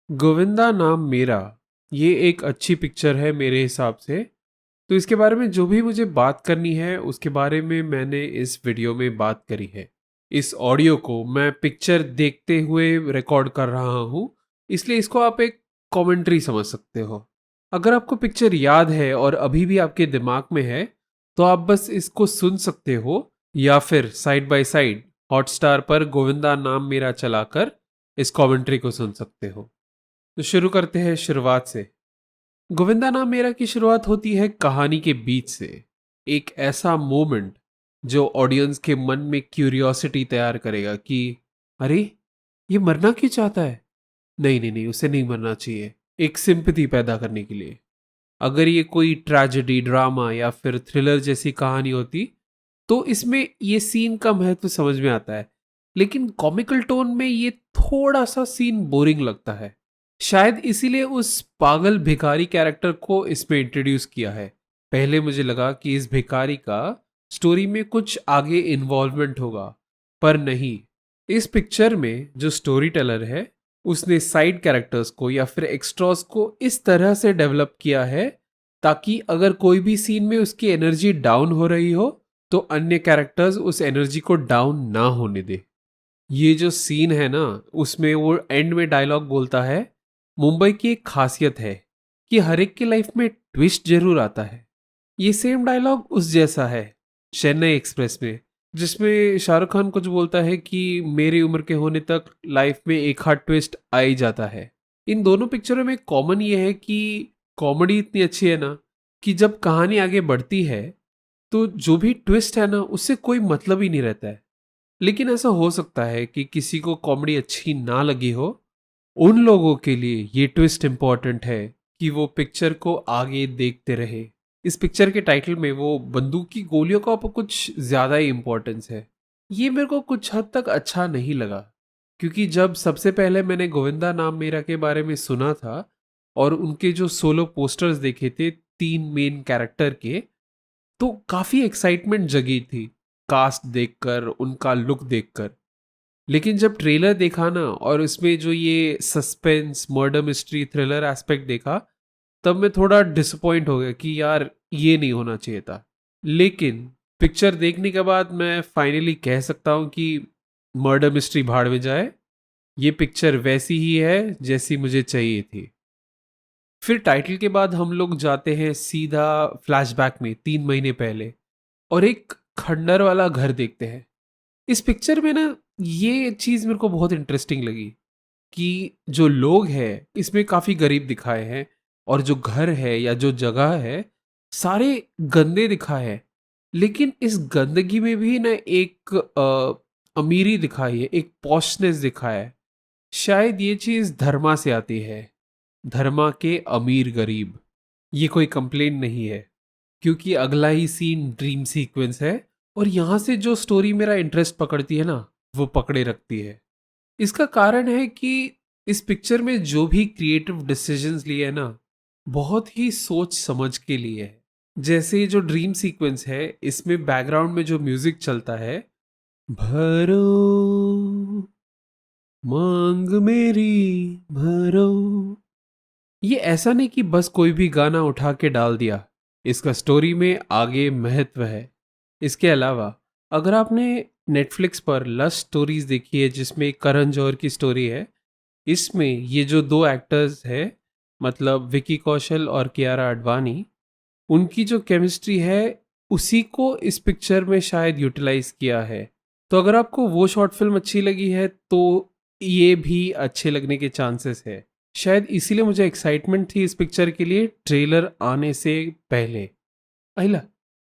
गोविंदा नाम मेरा, ये एक अच्छी पिक्चर है मेरे हिसाब से। तो इसके बारे में जो भी मुझे बात करनी है उसके बारे में मैंने इस वीडियो में बात करी है। इस ऑडियो को मैं पिक्चर देखते हुए रिकॉर्ड कर रहा हूँ, इसलिए इसको आप एक कमेंट्री समझ सकते हो। अगर आपको पिक्चर याद है और अभी भी आपके दिमाग में है तो आप बस इसको सुन सकते हो, या फिर साइड बाय साइड हॉटस्टार पर गोविंदा नाम मेरा चलाकर इस कमेंट्री को सुन सकते हो। तो शुरू करते हैं शुरुआत से। गोविंदा नाम मेरा की शुरुआत होती है कहानी के बीच से। एक ऐसा मोमेंट जो ऑडियंस के मन में क्यूरियोसिटी तैयार करेगा कि अरे, ये मरना क्यों चाहता है। नहीं नहीं नहीं, उसे नहीं मरना चाहिए। एक सिंपैथी पैदा करने के लिए। अगर ये कोई ट्रेजेडी, ड्रामा या फिर थ्रिलर जैसी कहानी होती तो इसमें ये सीन का महत्व समझ में आता है, लेकिन कॉमिकल टोन में ये थोड़ा सा सीन बोरिंग लगता है। शायद इसीलिए उस पागल भिखारी कैरेक्टर को इसमें इंट्रोड्यूस किया है। पहले मुझे लगा कि इस भिखारी का स्टोरी में कुछ आगे इन्वॉल्वमेंट होगा, पर नहीं। इस पिक्चर में जो स्टोरी टेलर है उसने साइड कैरेक्टर्स को या फिर एक्स्ट्रास को इस तरह से डेवलप किया है ताकि अगर कोई भी सीन में उसकी एनर्जी डाउन हो रही हो तो अन्य कैरेक्टर्स उस एनर्जी को डाउन ना होने दे। ये जो सीन है ना, उसमें वो एंड में डायलॉग बोलता है, मुंबई की एक खासियत है कि हर एक की लाइफ में ट्विस्ट जरूर आता है। ये सेम डायलॉग उस जैसा है चेन्नई एक्सप्रेस में, जिसमें शाहरुख खान कुछ बोलता है कि मेरी उम्र के होने तक लाइफ में एक हाथ ट्विस्ट आ ही जाता है। इन दोनों पिक्चरों में कॉमन ये है कि कॉमेडी इतनी अच्छी है ना कि जब कहानी आगे बढ़ती है तो जो भी ट्विस्ट है ना उससे कोई मतलब ही नहीं रहता है। लेकिन ऐसा हो सकता है कि किसी को कॉमेडी अच्छी ना लगी हो। उन लोगों के लिए ये ट्विस्ट इंपॉर्टेंट है कि वो पिक्चर को आगे देखते रहे। इस पिक्चर के टाइटल में वो बंदूक की गोलियों का कुछ ज्यादा ही इंपॉर्टेंस है। ये मेरे को कुछ हद तक अच्छा नहीं लगा, क्योंकि जब सबसे पहले मैंने गोविंदा नाम मेरा के बारे में सुना था और उनके जो सोलो पोस्टर्स देखे थे तीन मेन कैरेक्टर के, तो काफी एक्साइटमेंट जगी थी कास्ट देखकर, उनका लुक देखकर। लेकिन जब ट्रेलर देखा ना और इसमें जो ये suspense, murder mystery, thriller aspect देखा, तब मैं थोड़ा डिसअपॉइंट हो गया कि यार ये नहीं होना चाहिए था। लेकिन पिक्चर देखने के बाद मैं फाइनली कह सकता हूँ कि मर्डर मिस्ट्री भाड़ में जाए, ये पिक्चर वैसी ही है जैसी मुझे चाहिए थी। फिर टाइटल के बाद हम लोग जाते हैं सीधा फ्लैशबैक में 3 महीने पहले और एक खंडर वाला घर देखते हैं। इस पिक्चर में ना ये चीज़ मेरे को बहुत इंटरेस्टिंग लगी कि जो लोग हैं इसमें काफ़ी गरीब दिखाए हैं, और जो घर है या जो जगह है सारे गंदे दिखाए हैं। लेकिन इस गंदगी में भी ना एक अमीरी दिखाई है, एक पॉशनेस दिखाया है। शायद ये चीज़ धर्मा से आती है, धर्मा के अमीर गरीब। ये कोई कंप्लेन नहीं है, क्योंकि अगला ही सीन ड्रीम सीक्वेंस है और यहाँ से जो स्टोरी मेरा इंटरेस्ट पकड़ती है ना वो पकड़े रखती है। इसका कारण है कि इस पिक्चर में जो भी क्रिएटिव डिसीजंस लिए है ना, बहुत ही सोच समझ के लिए है। जैसे ये जो ड्रीम सीक्वेंस है इसमें बैकग्राउंड में जो म्यूजिक चलता है, भरो मांग मेरी भरो, ये ऐसा नहीं कि बस कोई भी गाना उठा के डाल दिया। इसका स्टोरी में आगे महत्व है। इसके अलावा अगर आपने नेटफ्लिक्स पर लस्ट स्टोरीज देखी है जिसमें करण जौहर की स्टोरी है, इसमें ये जो दो एक्टर्स है, मतलब विकी कौशल और कियारा आडवाणी, उनकी जो केमिस्ट्री है उसी को इस पिक्चर में शायद यूटिलाइज किया है। तो अगर आपको वो शॉर्ट फिल्म अच्छी लगी है तो ये भी अच्छे लगने के चांसेस है। शायद इसीलिए मुझे एक्साइटमेंट थी इस पिक्चर के लिए ट्रेलर आने से पहले। अहिला,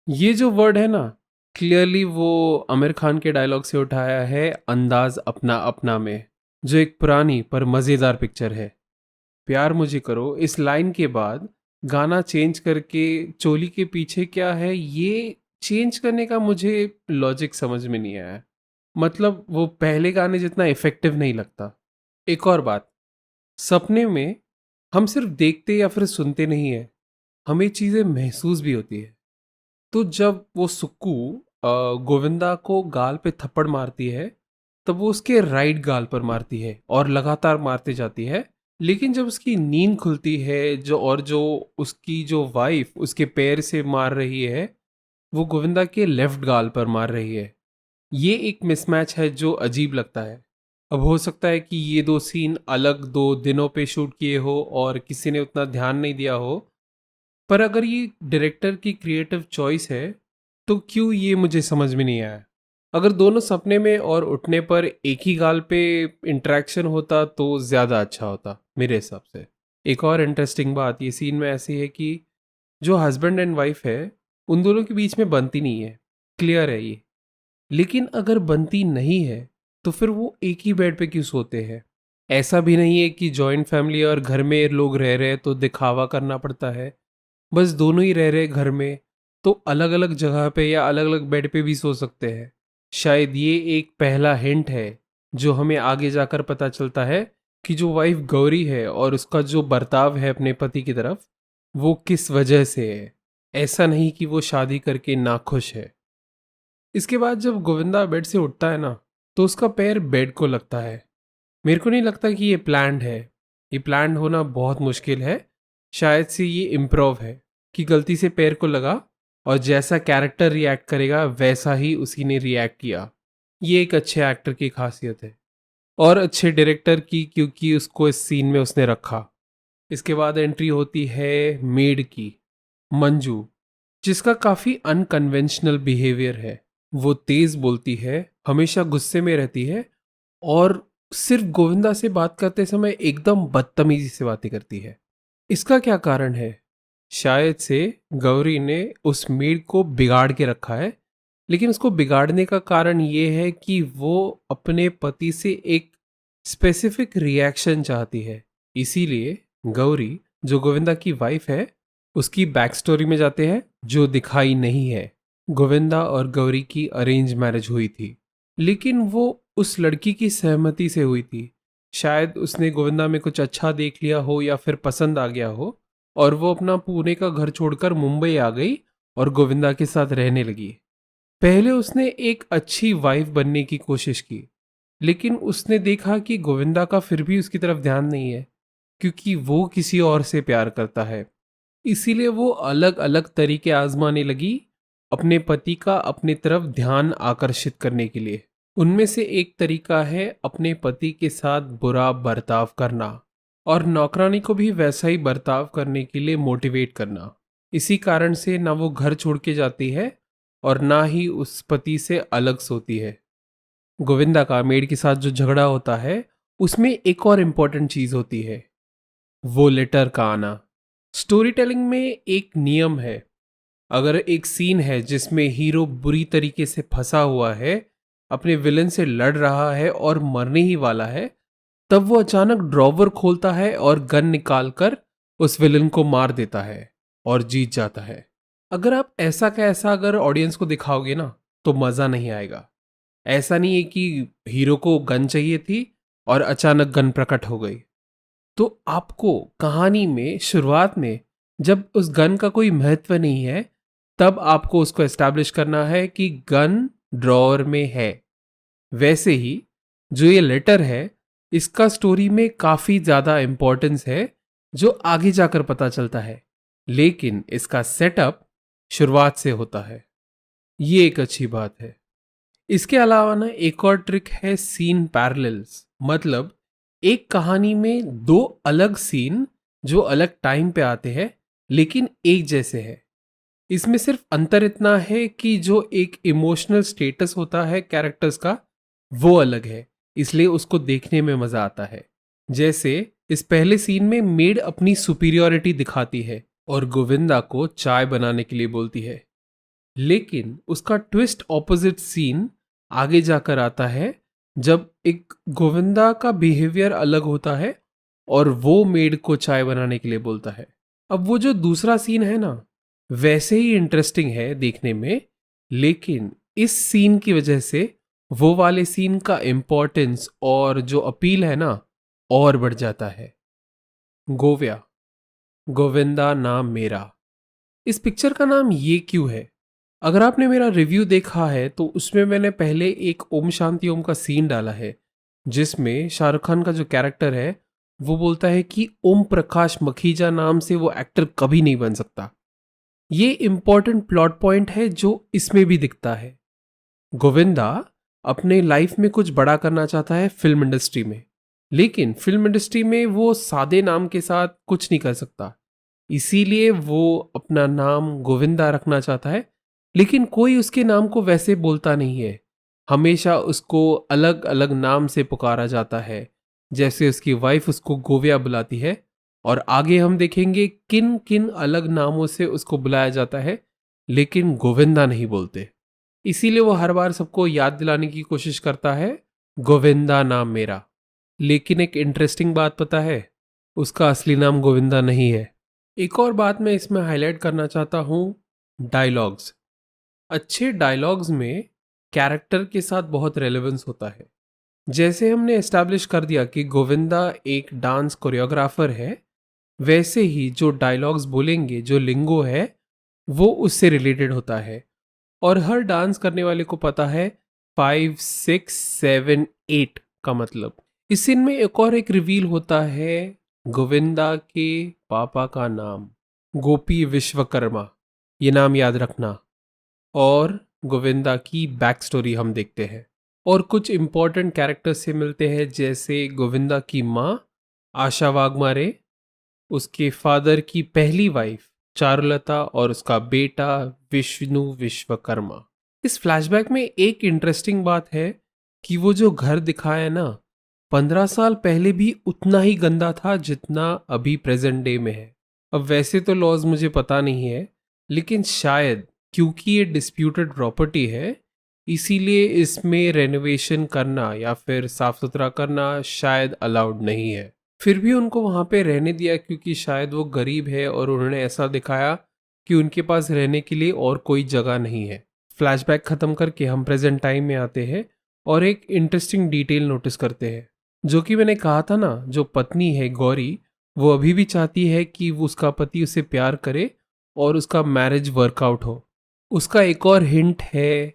ये जो वर्ड है ना, क्लियरली वो आमिर खान के डायलॉग से उठाया है अंदाज अपना अपना में, जो एक पुरानी पर मज़ेदार पिक्चर है। प्यार मुझे करो इस लाइन के बाद गाना चेंज करके चोली के पीछे क्या है, ये चेंज करने का मुझे लॉजिक समझ में नहीं आया। मतलब वो पहले गाने जितना इफेक्टिव नहीं लगता। एक और बात, सपने में हम सिर्फ देखते या फिर सुनते नहीं है, हमें चीज़ें महसूस भी होती है। तो जब वो सुक्कू गोविंदा को गाल पे थप्पड़ मारती है, तब वो उसके राइट गाल पर मारती है और लगातार मारते जाती है, लेकिन जब उसकी नींद खुलती है जो उसकी जो वाइफ उसके पैर से मार रही है, वो गोविंदा के लेफ्ट गाल पर मार रही है। ये एक मिसमैच है जो अजीब लगता है। अब हो सकता है कि ये दो सीन अलग दो दिनों पे शूट किए हो और किसी ने उतना ध्यान नहीं दिया हो, पर अगर ये डायरेक्टर की क्रिएटिव चॉइस है तो क्यों ये मुझे समझ में नहीं आया। अगर दोनों सपने में और उठने पर एक ही गाल पे इंटरेक्शन होता तो ज़्यादा अच्छा होता मेरे हिसाब से। एक और इंटरेस्टिंग बात ये सीन में ऐसी है कि जो हस्बैंड एंड वाइफ है उन दोनों के बीच में बनती नहीं है, क्लियर है ये। लेकिन अगर बनती नहीं है तो फिर वो एक ही बेड पे क्यों सोते हैं। ऐसा भी नहीं है कि जॉइंट फैमिली और घर में लोग रह रहे हैं तो दिखावा करना पड़ता है। बस दोनों ही रह रहे घर में तो अलग अलग जगह पे या अलग अलग बेड पे भी सो सकते हैं। शायद ये एक पहला हिंट है जो हमें आगे जाकर पता चलता है कि जो वाइफ गौरी है और उसका जो बर्ताव है अपने पति की तरफ वो किस वजह से है। ऐसा नहीं कि वो शादी करके नाखुश है। इसके बाद जब गोविंदा बेड से उठता है ना तो उसका पैर बेड को लगता है। मेरे को नहीं लगता कि ये प्लान्ड है। ये प्लान्ड होना बहुत मुश्किल है। शायद से ये इम्प्रोव है कि गलती से पैर को लगा और जैसा कैरेक्टर रिएक्ट करेगा वैसा ही उसी ने रिएक्ट किया। ये एक अच्छे एक्टर की खासियत है और अच्छे डायरेक्टर की, क्योंकि उसको इस सीन में उसने रखा। इसके बाद एंट्री होती है मेड की, मंजू, जिसका काफ़ी अनकन्वेंशनल बिहेवियर है। वो तेज़ बोलती है, हमेशा गुस्से में रहती है और सिर्फ गोविंदा से बात करते समय एकदम बदतमीजी से बातें करती है। इसका क्या कारण है? शायद से गौरी ने उस मेड को बिगाड़ के रखा है। लेकिन उसको बिगाड़ने का कारण ये है कि वो अपने पति से एक स्पेसिफिक रिएक्शन चाहती है। इसीलिए गौरी, जो गोविंदा की वाइफ है, उसकी बैक स्टोरी में जाते हैं जो दिखाई नहीं है। गोविंदा और गौरी की अरेंज मैरिज हुई थी, लेकिन वो उस लड़की की सहमति से हुई थी। शायद उसने गोविंदा में कुछ अच्छा देख लिया हो या फिर पसंद आ गया हो और वो अपना पुणे का घर छोड़कर मुंबई आ गई और गोविंदा के साथ रहने लगी। पहले उसने एक अच्छी वाइफ बनने की कोशिश की, लेकिन उसने देखा कि गोविंदा का फिर भी उसकी तरफ ध्यान नहीं है, क्योंकि वो किसी और से प्यार करता है। इसीलिए वो अलग अलग तरीके आजमाने लगी अपने पति का अपनी तरफ ध्यान आकर्षित करने के लिए। उनमें से एक तरीका है अपने पति के साथ बुरा बर्ताव करना और नौकरानी को भी वैसा ही बर्ताव करने के लिए मोटिवेट करना। इसी कारण से ना वो घर छोड़ के जाती है और ना ही उस पति से अलग सोती है। गोविंदा का मेड के साथ जो झगड़ा होता है उसमें एक और इम्पोर्टेंट चीज होती है, वो लेटर का आना। स्टोरी टेलिंग में एक नियम है, अगर एक सीन है जिसमें हीरो बुरी तरीके से फंसा हुआ है, अपने विलन से लड़ रहा है और मरने ही वाला है, तब वो अचानक ड्रॉवर खोलता है और गन निकालकर उस विलन को मार देता है और जीत जाता है। अगर आप ऐसा का ऐसा अगर ऑडियंस को दिखाओगे ना तो मजा नहीं आएगा। ऐसा नहीं है कि हीरो को गन चाहिए थी और अचानक गन प्रकट हो गई। तो आपको कहानी में शुरुआत में जब उस गन का कोई महत्व नहीं है, तब आपको उसको एस्टैब्लिश करना है कि गन ड्रॉअर में है। वैसे ही जो ये लेटर है, इसका स्टोरी में काफी ज्यादा इंपॉर्टेंस है जो आगे जाकर पता चलता है, लेकिन इसका सेटअप शुरुआत से होता है। ये एक अच्छी बात है। इसके अलावा ना एक और ट्रिक है सीन पैरेलल्स। मतलब एक कहानी में दो अलग सीन जो अलग टाइम पे आते हैं लेकिन एक जैसे है। इसमें सिर्फ अंतर इतना है कि जो एक इमोशनल स्टेटस होता है कैरेक्टर्स का वो अलग है, इसलिए उसको देखने में मजा आता है। जैसे इस पहले सीन में मेड अपनी सुपीरियोरिटी दिखाती है और गोविंदा को चाय बनाने के लिए बोलती है, लेकिन उसका ट्विस्ट ऑपोजिट सीन आगे जाकर आता है जब एक गोविंदा का बिहेवियर अलग होता है और वो मेड को चाय बनाने के लिए बोलता है। अब वो जो दूसरा सीन है ना, वैसे ही इंटरेस्टिंग है देखने में, लेकिन इस सीन की वजह से वो वाले सीन का इम्पोर्टेंस और जो अपील है ना और बढ़ जाता है। गोव्या, गोविंदा नाम मेरा, इस पिक्चर का नाम ये क्यों है? अगर आपने मेरा रिव्यू देखा है तो उसमें मैंने पहले एक ओम शांति ओम का सीन डाला है जिसमें शाहरुख खान का जो कैरेक्टर है वो बोलता है कि ओम प्रकाश मखीजा नाम से वो एक्टर कभी नहीं बन सकता। ये इंपॉर्टेंट प्लॉट पॉइंट है जो इसमें भी दिखता है। गोविंदा अपने लाइफ में कुछ बड़ा करना चाहता है फिल्म इंडस्ट्री में, लेकिन फिल्म इंडस्ट्री में वो सादे नाम के साथ कुछ नहीं कर सकता। इसीलिए वो अपना नाम गोविंदा रखना चाहता है, लेकिन कोई उसके नाम को वैसे बोलता नहीं है। हमेशा उसको अलग अलग नाम से पुकारा जाता है, जैसे उसकी वाइफ उसको गोविया बुलाती है, और आगे हम देखेंगे किन किन अलग नामों से उसको बुलाया जाता है, लेकिन गोविंदा नहीं बोलते। इसीलिए वो हर बार सबको याद दिलाने की कोशिश करता है, गोविंदा नाम मेरा। लेकिन एक इंटरेस्टिंग बात पता है, उसका असली नाम गोविंदा नहीं है। एक और बात मैं इसमें हाईलाइट करना चाहता हूँ, डायलॉग्स। अच्छे डायलॉग्स में कैरेक्टर के साथ बहुत रेलेवेंस होता है। जैसे हमने एस्टैब्लिश कर दिया कि गोविंदा एक डांस कोरियोग्राफर है, वैसे ही जो डायलॉग्स बोलेंगे, जो लिंगो है, वो उससे रिलेटेड होता है। और हर डांस करने वाले को पता है 5, 6, 7, 8 का मतलब। इस सीन में एक रिवील होता है, गोविंदा के पापा का नाम गोपी विश्वकर्मा, ये नाम याद रखना। और गोविंदा की बैक स्टोरी हम देखते हैं और कुछ इम्पोर्टेंट कैरेक्टर्स से मिलते हैं, जैसे गोविंदा की माँ आशा वाघमारे, उसके फादर की पहली वाइफ चारुलता और उसका बेटा विष्णु विश्वकर्मा। इस फ्लैशबैक में एक इंटरेस्टिंग बात है कि वो जो घर दिखाया है ना, 15 साल पहले भी उतना ही गंदा था जितना अभी प्रेजेंट डे में है। अब वैसे तो लॉज मुझे पता नहीं है, लेकिन शायद क्योंकि ये डिस्प्यूटेड प्रॉपर्टी है, इसीलिए इसमें रेनोवेशन करना या फिर साफ सुथरा करना शायद अलाउड नहीं है। फिर भी उनको वहाँ पे रहने दिया, क्योंकि शायद वो गरीब है और उन्होंने ऐसा दिखाया कि उनके पास रहने के लिए और कोई जगह नहीं है। फ्लैशबैक ख़त्म करके हम प्रेजेंट टाइम में आते हैं और एक इंटरेस्टिंग डिटेल नोटिस करते हैं। जो कि मैंने कहा था ना, जो पत्नी है गौरी, वो अभी भी चाहती है कि वो उसका पति उसे प्यार करे और उसका मैरिज वर्कआउट हो। उसका एक और हिंट है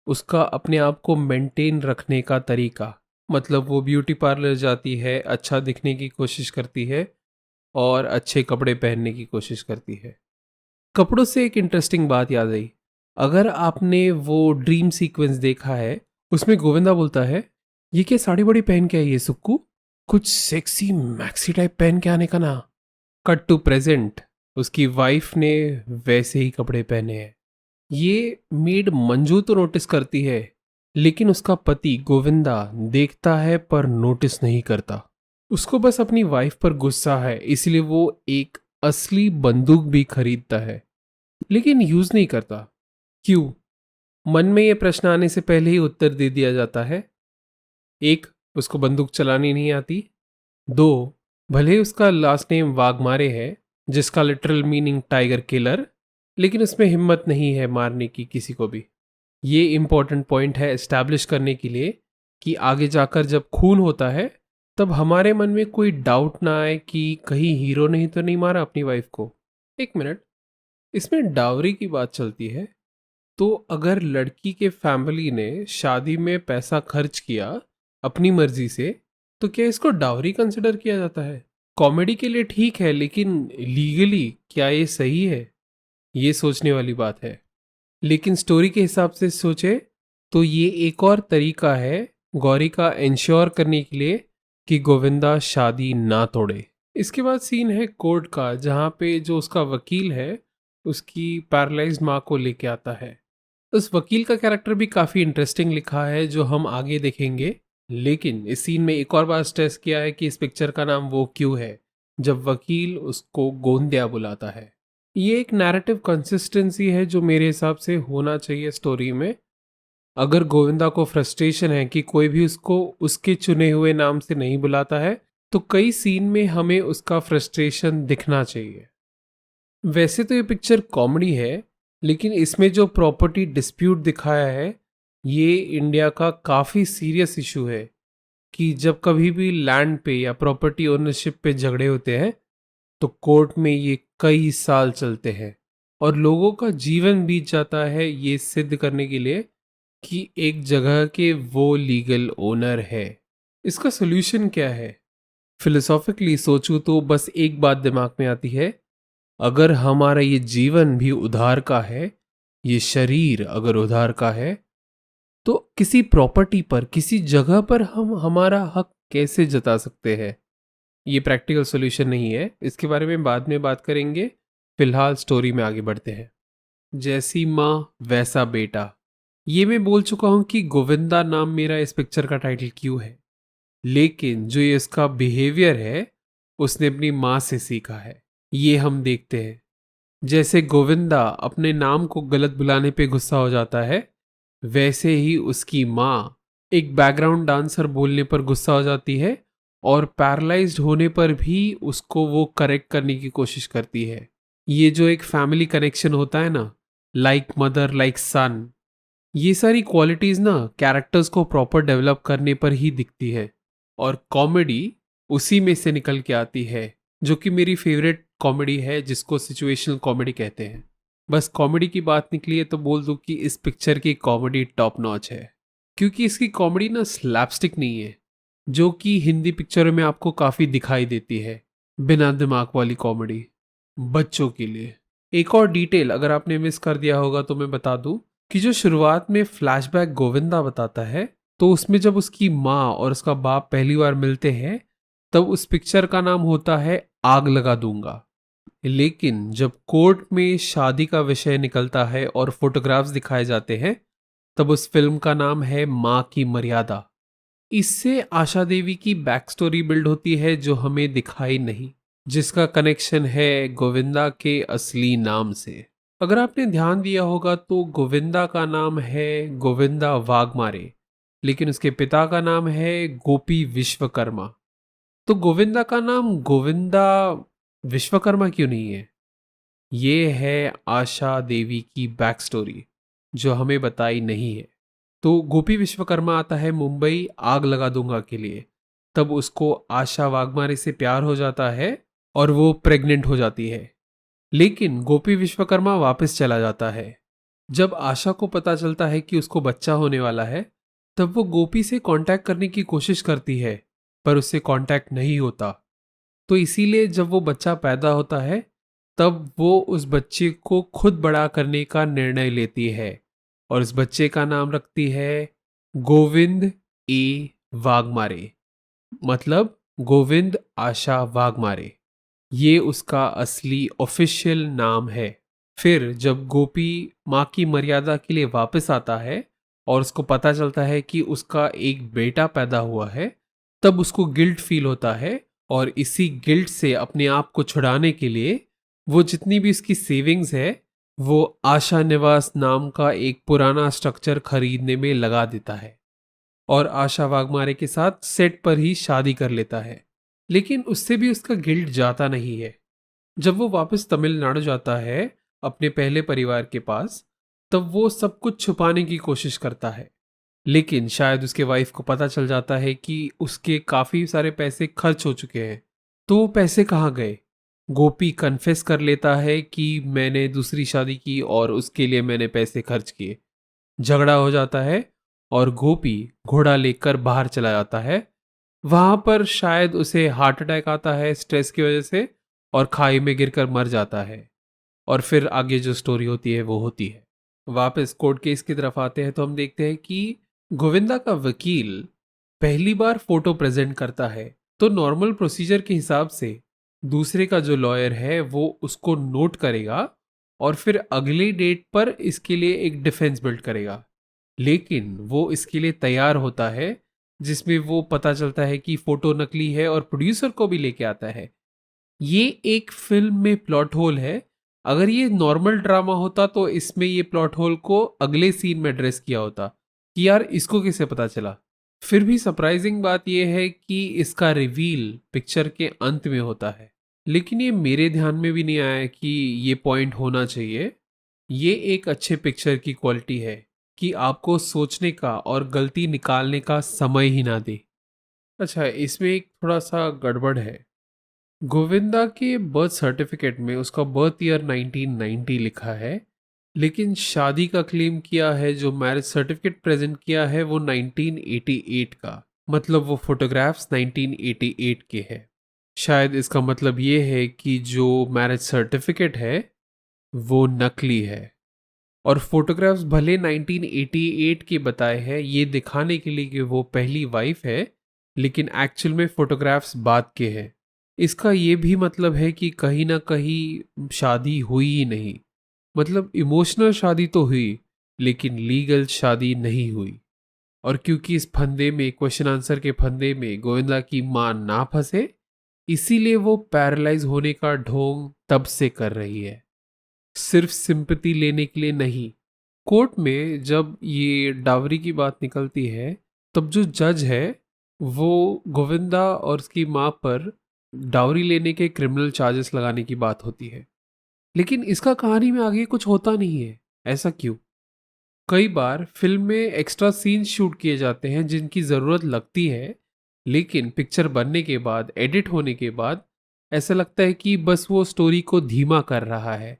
उसका अपने आप को मेंटेन रखने का तरीका। मतलब वो ब्यूटी पार्लर जाती है, अच्छा दिखने की कोशिश करती है और अच्छे कपड़े पहनने की कोशिश करती है। कपड़ों से एक इंटरेस्टिंग बात याद आई। अगर आपने वो ड्रीम सीक्वेंस देखा है, उसमें गोविंदा बोलता है, ये क्या साड़ी बड़ी पहन के आई है सुक्कू, कुछ सेक्सी मैक्सी टाइप पहन के आने का ना। कट टू प्रेजेंट, उसकी वाइफ ने वैसे ही कपड़े पहने हैं। ये मेड मंजू तो नोटिस करती है, लेकिन उसका पति गोविंदा देखता है पर नोटिस नहीं करता। उसको बस अपनी वाइफ पर गुस्सा है, इसलिए वो एक असली बंदूक भी खरीदता है, लेकिन यूज नहीं करता। क्यों? मन में ये प्रश्न आने से पहले ही उत्तर दे दिया जाता है। एक, उसको बंदूक चलानी नहीं आती। दो, भले ही उसका लास्ट नेम वाघमारे है, जिसका लिटरल मीनिंग टाइगर किलर, लेकिन उसमें हिम्मत नहीं है मारने की किसी को भी। ये इंपॉर्टेंट पॉइंट है एस्टैब्लिश करने के लिए कि आगे जाकर जब खून होता है, तब हमारे मन में कोई डाउट ना आए कि कहीं हीरो नहीं तो नहीं मारा अपनी वाइफ को। एक मिनट, इसमें डावरी की बात चलती है, तो अगर लड़की के फैमिली ने शादी में पैसा खर्च किया अपनी मर्जी से, तो क्या इसको डावरी कंसिडर किया जाता है? कॉमेडी के लिए ठीक है, लेकिन लीगली क्या ये सही है? ये सोचने वाली बात है। लेकिन स्टोरी के हिसाब से सोचे तो ये एक और तरीका है गौरी का इंश्योर करने के लिए कि गोविंदा शादी ना तोड़े। इसके बाद सीन है कोर्ट का, जहाँ पे जो उसका वकील है उसकी पैरालाइज्ड माँ को लेके आता है। उस वकील का कैरेक्टर भी काफ़ी इंटरेस्टिंग लिखा है, जो हम आगे देखेंगे। लेकिन इस सीन में एक और बार स्ट्रेस किया है कि इस पिक्चर का नाम वो क्यों है, जब वकील उसको गोंदिया बुलाता है। ये एक नैरेटिव कंसिस्टेंसी है जो मेरे हिसाब से होना चाहिए स्टोरी में। अगर गोविंदा को फ्रस्ट्रेशन है कि कोई भी उसको उसके चुने हुए नाम से नहीं बुलाता है, तो कई सीन में हमें उसका फ्रस्ट्रेशन दिखना चाहिए। वैसे तो ये पिक्चर कॉमेडी है, लेकिन इसमें जो प्रॉपर्टी डिस्प्यूट दिखाया है, ये इंडिया का काफ़ी सीरियस इशू है कि जब कभी भी लैंड पे या प्रॉपर्टी ओनरशिप पे झगड़े होते हैं, तो कोर्ट में ये कई साल चलते हैं और लोगों का जीवन बीत जाता है ये सिद्ध करने के लिए कि एक जगह के वो लीगल ओनर है। इसका सोल्यूशन क्या है? फिलोसॉफिकली सोचूं तो बस एक बात दिमाग में आती है, अगर हमारा ये जीवन भी उधार का है, ये शरीर अगर उधार का है, तो किसी प्रॉपर्टी पर, किसी जगह पर हम हमारा हक कैसे जता सकते हैं? ये प्रैक्टिकल सॉल्यूशन नहीं है, इसके बारे में बाद में बात करेंगे। फिलहाल स्टोरी में आगे बढ़ते हैं। जैसी माँ वैसा बेटा, ये मैं बोल चुका हूं कि गोविंदा नाम मेरा इस पिक्चर का टाइटल क्यों है, लेकिन जो ये इसका बिहेवियर है उसने अपनी माँ से सीखा है। ये हम देखते हैं। जैसे गोविंदा अपने नाम को गलत बुलाने पे गुस्सा हो जाता है, वैसे ही उसकी माँ एक बैकग्राउंड डांसर बोलने पर गुस्सा हो जाती है और पैरालाइज्ड होने पर भी उसको वो करेक्ट करने की कोशिश करती है। ये जो एक फैमिली कनेक्शन होता है ना, लाइक मदर लाइक सन, ये सारी क्वालिटीज ना कैरेक्टर्स को प्रॉपर डेवलप करने पर ही दिखती है। और कॉमेडी उसी में से निकल के आती है, जो कि मेरी फेवरेट कॉमेडी है, जिसको सिचुएशनल कॉमेडी कहते हैं। बस कॉमेडी की बात निकली है तो बोल दूं कि इस पिक्चर की कॉमेडी टॉप नॉच है, क्योंकि इसकी कॉमेडी ना स्लैपस्टिक नहीं है, जो कि हिंदी पिक्चरों में आपको काफ़ी दिखाई देती है, बिना दिमाग वाली कॉमेडी बच्चों के लिए। एक और डिटेल अगर आपने मिस कर दिया होगा तो मैं बता दूं कि जो शुरुआत में फ्लैशबैक गोविंदा बताता है, तो उसमें जब उसकी माँ और उसका बाप पहली बार मिलते हैं, तब उस पिक्चर का नाम होता है आग लगा दूंगा। लेकिन जब कोर्ट में शादी का विषय निकलता है और फोटोग्राफ्स दिखाए जाते हैं, तब उस फिल्म का नाम है माँ की मर्यादा। इससे आशा देवी की बैक स्टोरी बिल्ड होती है, जो हमें दिखाई नहीं, जिसका कनेक्शन है गोविंदा के असली नाम से। अगर आपने ध्यान दिया होगा तो गोविंदा का नाम है गोविंदा वाघमारे, लेकिन उसके पिता का नाम है गोपी विश्वकर्मा। तो गोविंदा का नाम गोविंदा विश्वकर्मा क्यों नहीं है? ये है आशा देवी की बैक स्टोरी, जो हमें बताई नहीं है। तो गोपी विश्वकर्मा आता है मुंबई आग लगा दूंगा के लिए, तब उसको आशा वाघमारे से प्यार हो जाता है और वो प्रेग्नेंट हो जाती है। लेकिन गोपी विश्वकर्मा वापस चला जाता है। जब आशा को पता चलता है कि उसको बच्चा होने वाला है, तब वो गोपी से कांटेक्ट करने की कोशिश करती है, पर उससे कांटेक्ट नहीं होता। तो इसीलिए जब वो बच्चा पैदा होता है, तब वो उस बच्चे को खुद बड़ा करने का निर्णय लेती है और उस बच्चे का नाम रखती है गोविंद ए वाघमारे, मतलब गोविंद आशा वाघमारे। ये उसका असली ऑफिशियल नाम है। फिर जब गोपी माँ की मर्यादा के लिए वापस आता है और उसको पता चलता है कि उसका एक बेटा पैदा हुआ है, तब उसको गिल्ट फील होता है और इसी गिल्ट से अपने आप को छुड़ाने के लिए वो जितनी भी उसकी सेविंग्स है, वो आशा निवास नाम का एक पुराना स्ट्रक्चर खरीदने में लगा देता है और आशा वाघमारे के साथ सेट पर ही शादी कर लेता है। लेकिन उससे भी उसका गिल्ट जाता नहीं है। जब वो वापस तमिलनाडु जाता है अपने पहले परिवार के पास, तब वो सब कुछ छुपाने की कोशिश करता है। लेकिन शायद उसके वाइफ को पता चल जाता है कि उसके काफी सारे पैसे खर्च हो चुके हैं। तो वो पैसे कहाँ गए? गोपी कन्फेस कर लेता है कि मैंने दूसरी शादी की और उसके लिए मैंने पैसे खर्च किए। झगड़ा हो जाता है और गोपी घोड़ा लेकर बाहर चला जाता है। वहां पर शायद उसे हार्ट अटैक आता है स्ट्रेस की वजह से, और खाई में गिरकर मर जाता है। और फिर आगे जो स्टोरी होती है वो होती है। वापस कोर्ट केस की तरफ आते हैं तो हम देखते हैं कि गोविंदा का वकील पहली बार फोटो प्रेजेंट करता है, तो नॉर्मल प्रोसीजर के हिसाब से दूसरे का जो लॉयर है वो उसको नोट करेगा और फिर अगले डेट पर इसके लिए एक डिफेंस बिल्ड करेगा। लेकिन वो इसके लिए तैयार होता है, जिसमें वो पता चलता है कि फोटो नकली है और प्रोड्यूसर को भी लेके आता है। ये एक फिल्म में प्लॉट होल है। अगर ये नॉर्मल ड्रामा होता तो इसमें ये प्लॉट होल को अगले सीन में एड्रेस किया होता कि यार इसको कैसे पता चला। फिर भी सरप्राइजिंग बात यह है कि इसका रिवील पिक्चर के अंत में होता है, लेकिन ये मेरे ध्यान में भी नहीं आया कि ये पॉइंट होना चाहिए। ये एक अच्छे पिक्चर की क्वालिटी है कि आपको सोचने का और गलती निकालने का समय ही ना दे। अच्छा, इसमें एक थोड़ा सा गड़बड़ है। गोविंदा के बर्थ सर्टिफिकेट में उसका बर्थ ईयर 1990 लिखा है, लेकिन शादी का क्लेम किया है, जो मैरिज सर्टिफिकेट प्रेजेंट किया है वो 1988 का, मतलब वो फोटोग्राफ्स 1988 के हैं। शायद इसका मतलब ये है कि जो मैरिज सर्टिफिकेट है वो नकली है, और फोटोग्राफ्स भले 1988 के बताए हैं ये दिखाने के लिए कि वो पहली वाइफ है, लेकिन एक्चुअल में फोटोग्राफ्स बाद के हैं। इसका ये भी मतलब है कि कहीं ना कहीं शादी हुई ही नहीं। मतलब इमोशनल शादी तो हुई, लेकिन लीगल शादी नहीं हुई। और क्योंकि इस फंदे में, क्वेश्चन आंसर के फंदे में गोविंदा की मां ना फंसे, इसीलिए वो पैरालाइज होने का ढोंग तब से कर रही है, सिर्फ सिंपैथी लेने के लिए नहीं। कोर्ट में जब ये डावरी की बात निकलती है, तब जो जज है वो गोविंदा और उसकी माँ पर डावरी लेने के क्रिमिनल चार्जेस लगाने की बात होती है। लेकिन इसका कहानी में आगे कुछ होता नहीं है। ऐसा क्यों? कई बार फिल्म में एक्स्ट्रा सीन शूट किए जाते हैं जिनकी ज़रूरत लगती है, लेकिन पिक्चर बनने के बाद, एडिट होने के बाद ऐसा लगता है कि बस वो स्टोरी को धीमा कर रहा है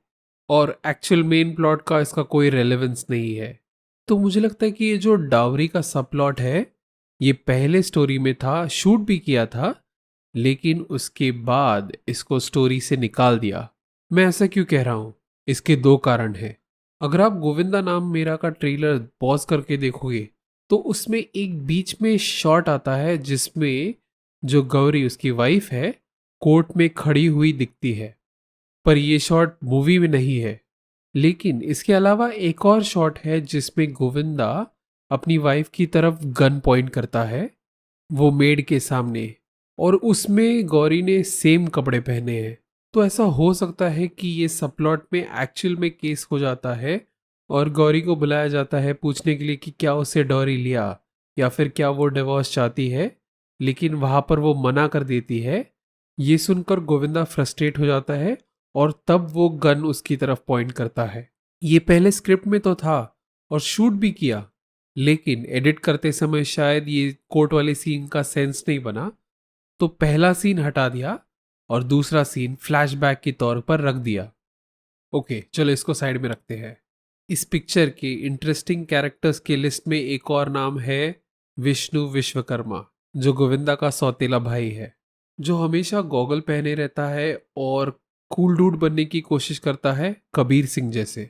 और एक्चुअल मेन प्लॉट का इसका कोई रेलेवेंस नहीं है। तो मुझे लगता है कि ये जो डावरी का सब प्लॉट है, ये पहले स्टोरी में था, शूट भी किया था, लेकिन उसके बाद इसको स्टोरी से निकाल दिया। मैं ऐसा क्यों कह रहा हूँ? इसके दो कारण हैं। अगर आप गोविंदा नाम मेरा का ट्रेलर पॉज करके देखोगे, तो उसमें एक बीच में शॉट आता है जिसमें जो गौरी उसकी वाइफ है कोर्ट में खड़ी हुई दिखती है, पर ये शॉट मूवी में नहीं है। लेकिन इसके अलावा एक और शॉट है जिसमें गोविंदा अपनी वाइफ की तरफ गन पॉइंट करता है, वो मेड के सामने, और उसमें गौरी ने सेम कपड़े पहने हैं। तो ऐसा हो सकता है कि ये सबप्लॉट में एक्चुअल में केस हो जाता है और गौरी को बुलाया जाता है पूछने के लिए कि क्या उसे डॉरी लिया या फिर क्या वो डिवोर्स चाहती है, लेकिन वहां पर वो मना कर देती है। ये सुनकर गोविंदा फ्रस्ट्रेट हो जाता है और तब वो गन उसकी तरफ पॉइंट करता है। ये पहले स्क्रिप्ट में तो था और शूट भी किया, लेकिन एडिट करते समय शायद ये कोर्ट वाले सीन का सेंस नहीं बना, तो पहला सीन हटा दिया और दूसरा सीन फ्लैशबैक के तौर पर रख दिया। ओके, चलो इसको साइड में रखते हैं। इस पिक्चर के इंटरेस्टिंग कैरेक्टर्स की लिस्ट में एक और नाम है विष्णु विश्वकर्मा, जो गोविंदा का सौतेला भाई है, जो हमेशा गॉगल पहने रहता है और कूल डूड बनने की कोशिश करता है कबीर सिंह जैसे।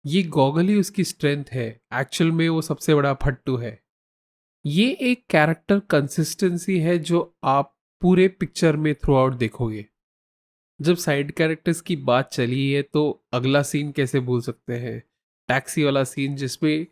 ये गॉगल ही उसकी स्ट्रेंथ है, एक्चुअल में वो सबसे बड़ा फट्टू है। ये एक कैरेक्टर कंसिस्टेंसी है जो आप पूरे पिक्चर में थ्रू आउट देखोगे। जब साइड कैरेक्टर्स की बात चली है तो अगला सीन कैसे भूल सकते हैं? टैक्सी वाला सीन, जिसमें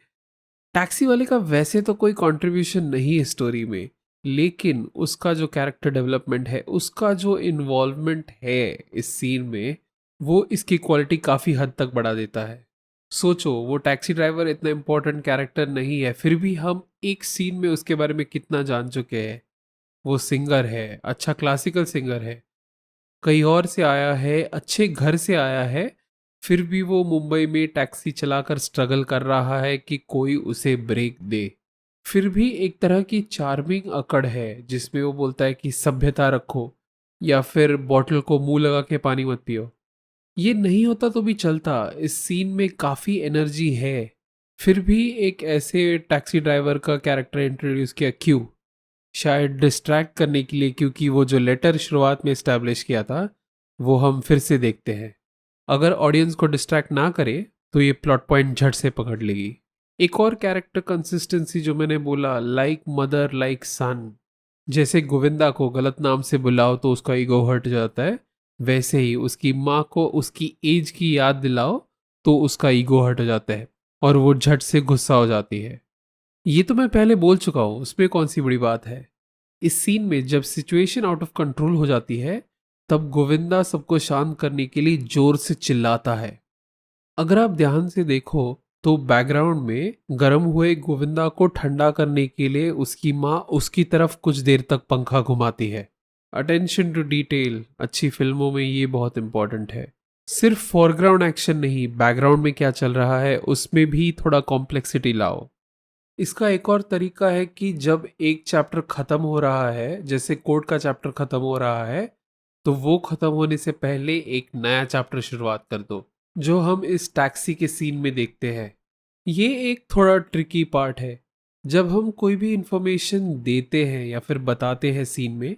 टैक्सी वाले का वैसे तो कोई कंट्रीब्यूशन नहीं है स्टोरी में, लेकिन उसका जो कैरेक्टर डेवलपमेंट है, उसका जो इन्वॉल्वमेंट है इस सीन में, वो इसकी क्वालिटी काफ़ी हद तक बढ़ा देता है। सोचो, वो टैक्सी ड्राइवर इतना इम्पोर्टेंट कैरेक्टर नहीं है, फिर भी हम एक सीन में उसके बारे में कितना जान चुके हैं। वो सिंगर है, अच्छा क्लासिकल सिंगर है, कहीं और से आया है, अच्छे घर से आया है, फिर भी वो मुंबई में टैक्सी चलाकर स्ट्रगल कर रहा है कि कोई उसे ब्रेक दे। फिर भी एक तरह की चार्मिंग अकड़ है जिसमें वो बोलता है कि सभ्यता रखो या फिर बॉटल को मुंह लगा के पानी मत पियो। ये नहीं होता तो भी चलता, इस सीन में काफ़ी एनर्जी है, फिर भी एक ऐसे टैक्सी ड्राइवर का कैरेक्टर इंट्रोड्यूस किया क्यों? शायद डिस्ट्रैक्ट करने के लिए, क्योंकि वो जो लेटर शुरुआत में इस्टेब्लिश किया था वो हम फिर से देखते हैं। अगर ऑडियंस को डिस्ट्रैक्ट ना करे तो ये प्लॉट पॉइंट झट से पकड़ लेगी। एक और कैरेक्टर कंसिस्टेंसी जो मैंने बोला, लाइक मदर लाइक सन, जैसे गोविंदा को गलत नाम से बुलाओ तो उसका ईगो हर्ट जाता है, वैसे ही उसकी माँ को उसकी एज की याद दिलाओ तो उसका ईगो हर्ट हो जाता है और वो झट से गुस्सा हो जाती है। ये तो मैं पहले बोल चुका हूँ, उसमें कौन सी बड़ी बात है। इस सीन में जब सिचुएशन आउट ऑफ कंट्रोल हो जाती है, तब गोविंदा सबको शांत करने के लिए जोर से चिल्लाता है। अगर आप ध्यान से देखो तो बैकग्राउंड में गर्म हुए गोविंदा को ठंडा करने के लिए उसकी माँ उसकी तरफ कुछ देर तक पंखा घुमाती है। अटेंशन टू डिटेल अच्छी फिल्मों में ये बहुत इंपॉर्टेंट है। सिर्फ फोरग्राउंड एक्शन नहीं, बैकग्राउंड में क्या चल रहा है उसमें भी थोड़ा कॉम्प्लेक्सिटी लाओ। इसका एक और तरीका है कि जब एक चैप्टर खत्म हो रहा है, जैसे कोर्ट का चैप्टर खत्म हो रहा है, तो वो खत्म होने से पहले एक नया चैप्टर शुरुआत कर दो, जो हम इस टैक्सी के सीन में देखते हैं। ये एक थोड़ा ट्रिकी पार्ट है। जब हम कोई भी इंफॉर्मेशन देते हैं या फिर बताते हैं सीन में,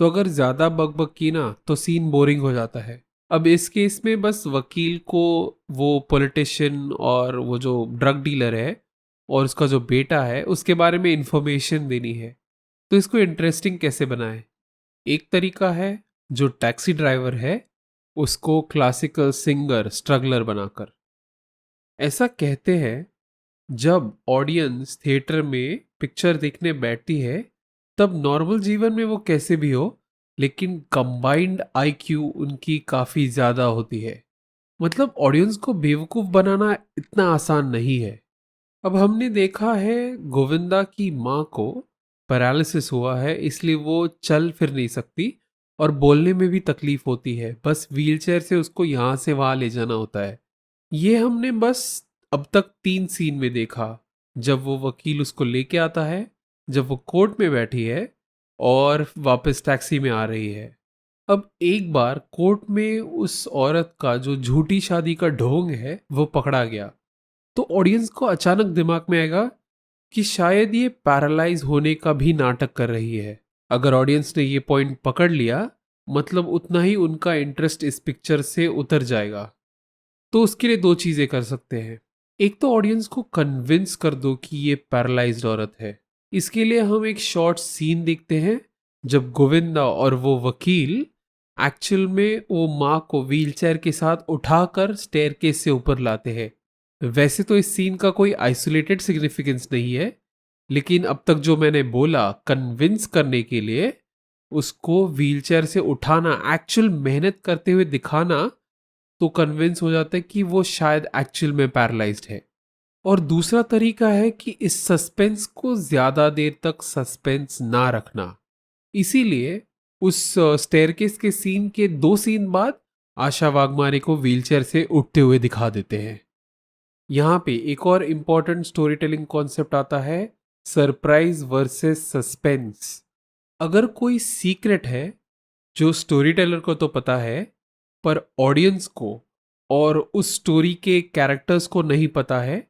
तो अगर ज़्यादा बकबक की ना तो सीन बोरिंग हो जाता है। अब इस केस में बस वकील को वो पॉलिटिशियन और वो जो ड्रग डीलर है और उसका जो बेटा है उसके बारे में इंफॉर्मेशन देनी है। तो इसको इंटरेस्टिंग कैसे बनाएं? एक तरीका है जो टैक्सी ड्राइवर है उसको क्लासिकल सिंगर स्ट्रगलर बनाकर। ऐसा कहते हैं जब ऑडियंस थिएटर में पिक्चर देखने बैठती है तब नॉर्मल जीवन में वो कैसे भी हो, लेकिन कंबाइंड आईक्यू उनकी काफ़ी ज़्यादा होती है। मतलब ऑडियंस को बेवकूफ़ बनाना इतना आसान नहीं है। अब हमने देखा है गोविंदा की माँ को पैरालिसिस हुआ है, इसलिए वो चल फिर नहीं सकती और बोलने में भी तकलीफ होती है, बस व्हीलचेयर से उसको यहाँ से वहाँ ले जाना होता है। ये हमने बस अब तक 3 सीन में देखा। जब वो वकील उसको लेके आता है, जब वो कोर्ट में बैठी है और वापस टैक्सी में आ रही है। अब एक बार कोर्ट में उस औरत का जो झूठी शादी का ढोंग है वो पकड़ा गया, तो ऑडियंस को अचानक दिमाग में आएगा कि शायद ये पैरालाइज होने का भी नाटक कर रही है। अगर ऑडियंस ने ये पॉइंट पकड़ लिया, मतलब उतना ही उनका इंटरेस्ट इस पिक्चर से उतर जाएगा। तो उसके लिए दो चीजें कर सकते हैं। एक तो ऑडियंस को कन्विंस कर दो कि ये पैरालाइज्ड औरत है। इसके लिए हम एक शॉर्ट सीन देखते हैं जब गोविंदा और वो वकील एक्चुअल में वो माँ को व्हीलचेयर के साथ उठाकर स्टेयरकेस से ऊपर लाते हैं। वैसे तो इस सीन का कोई आइसोलेटेड सिग्निफिकेंस नहीं है, लेकिन अब तक जो मैंने बोला कन्विंस करने के लिए, उसको व्हीलचेयर से उठाना, एक्चुअल मेहनत करते हुए दिखाना, तो कन्विंस हो जाता है कि वो शायद एक्चुअल में पैरालाइज्ड है। और दूसरा तरीका है कि इस सस्पेंस को ज्यादा देर तक सस्पेंस ना रखना। इसीलिए उस स्टेयरकेस के सीन के 2 सीन बाद आशा वाघमारे को व्हीलचेयर से उठते हुए दिखा देते हैं। यहाँ पे एक और इम्पॉर्टेंट स्टोरी टेलिंग कॉन्सेप्ट आता है, सरप्राइज वर्सेस सस्पेंस। अगर कोई सीक्रेट है जो स्टोरी टेलर को तो पता है पर ऑडियंस को और उस स्टोरी के कैरेक्टर्स को नहीं पता है,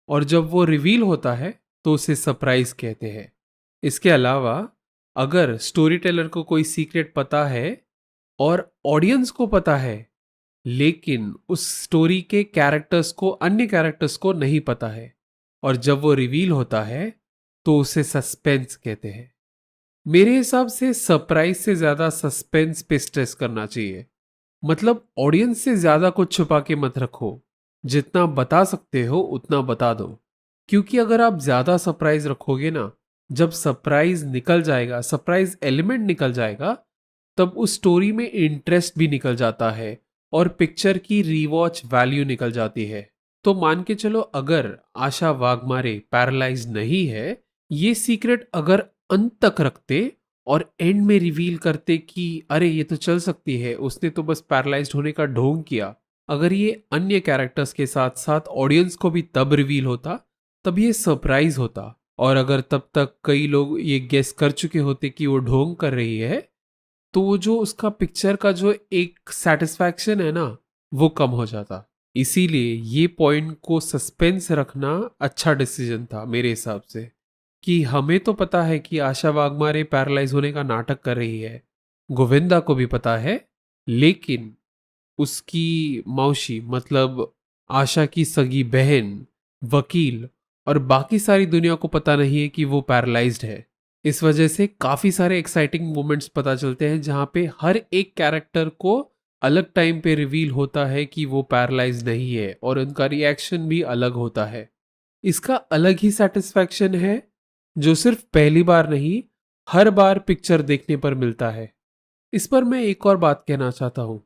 और जब वो रिवील होता है तो उसे सरप्राइज कहते हैं। इसके अलावा अगर स्टोरी टेलर को कोई सीक्रेट पता है और ऑडियंस को पता है, लेकिन उस स्टोरी के कैरेक्टर्स को, अन्य कैरेक्टर्स को नहीं पता है, और जब वो रिवील होता है तो उसे सस्पेंस कहते हैं। मेरे हिसाब से सरप्राइज से ज्यादा सस्पेंस पे स्ट्रेस करना चाहिए। मतलब ऑडियंस से ज्यादा कुछ छुपा के मत रखो, जितना बता सकते हो उतना बता दो। क्योंकि अगर आप ज्यादा सरप्राइज रखोगे ना, जब सरप्राइज निकल जाएगा, सरप्राइज एलिमेंट निकल जाएगा, तब उस स्टोरी में इंटरेस्ट भी निकल जाता है और पिक्चर की रीवॉच वैल्यू निकल जाती है। तो मान के चलो अगर आशा वाघमारे पैरालाइज नहीं है, ये सीक्रेट अगर अंत तक रखते और एंड में रिवील करते कि अरे ये तो चल सकती है, उसने तो बस पैरालाइज्ड होने का ढोंग किया, अगर ये अन्य कैरेक्टर्स के साथ साथ ऑडियंस को भी तब रिवील होता, तब ये सरप्राइज होता। और अगर तब तक कई लोग ये गेस कर चुके होते कि वो ढोंग कर रही है, तो वो जो उसका पिक्चर का जो एक सेटिस्फैक्शन है ना, वो कम हो जाता। इसीलिए ये पॉइंट को सस्पेंस रखना अच्छा डिसीजन था मेरे हिसाब से, कि हमें तो पता है कि आशा वाघमारे पैरालाइज होने का नाटक कर रही है, गोविंदा को भी पता है, लेकिन उसकी मौसी, मतलब आशा की सगी बहन, वकील और बाकी सारी दुनिया को पता नहीं है कि वो पैरालाइज्ड है। इस वजह से काफी सारे एक्साइटिंग मोमेंट्स पता चलते हैं जहां पे हर एक कैरेक्टर को अलग टाइम पे रिवील होता है कि वो पैरालाइज नहीं है और उनका रिएक्शन भी अलग होता है। इसका अलग ही सेटिस्फैक्शन है जो सिर्फ पहली बार नहीं, हर बार पिक्चर देखने पर मिलता है। इस पर मैं एक और बात कहना चाहता हूँ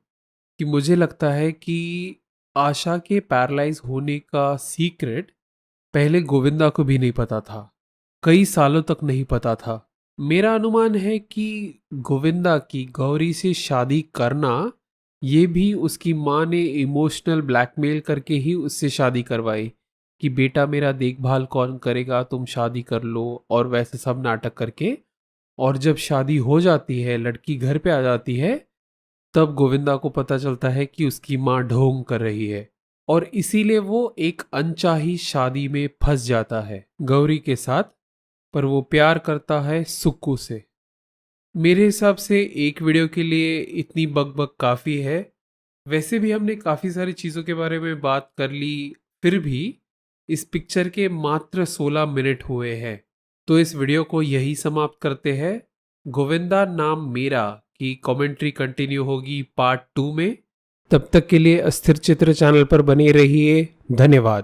कि मुझे लगता है कि आशा के पैरालाइज होने का सीक्रेट पहले गोविंदा को भी नहीं पता था, कई सालों तक नहीं पता था। मेरा अनुमान है कि गोविंदा की गौरी से शादी करना, ये भी उसकी माँ ने इमोशनल ब्लैकमेल करके ही उससे शादी करवाई कि बेटा मेरा देखभाल कौन करेगा, तुम शादी कर लो, और वैसे सब नाटक करके। और जब शादी हो जाती है, लड़की घर पे आ जाती है, तब गोविंदा को पता चलता है कि उसकी माँ ढोंग कर रही है, और इसीलिए वो एक अनचाही शादी में फंस जाता है गौरी के साथ। पर वो प्यार करता है सुक्कू से। मेरे हिसाब से एक वीडियो के लिए इतनी बकबक काफ़ी है। वैसे भी हमने काफ़ी सारी चीज़ों के बारे में बात कर ली, फिर भी इस पिक्चर के मात्र 16 मिनट हुए हैं। तो इस वीडियो को यही समाप्त करते हैं। गोविंदा नाम मेरा की कमेंट्री कंटिन्यू होगी पार्ट 2 में। तब तक के लिए अस्थिर चित्र चैनल पर बने रहिए। धन्यवाद।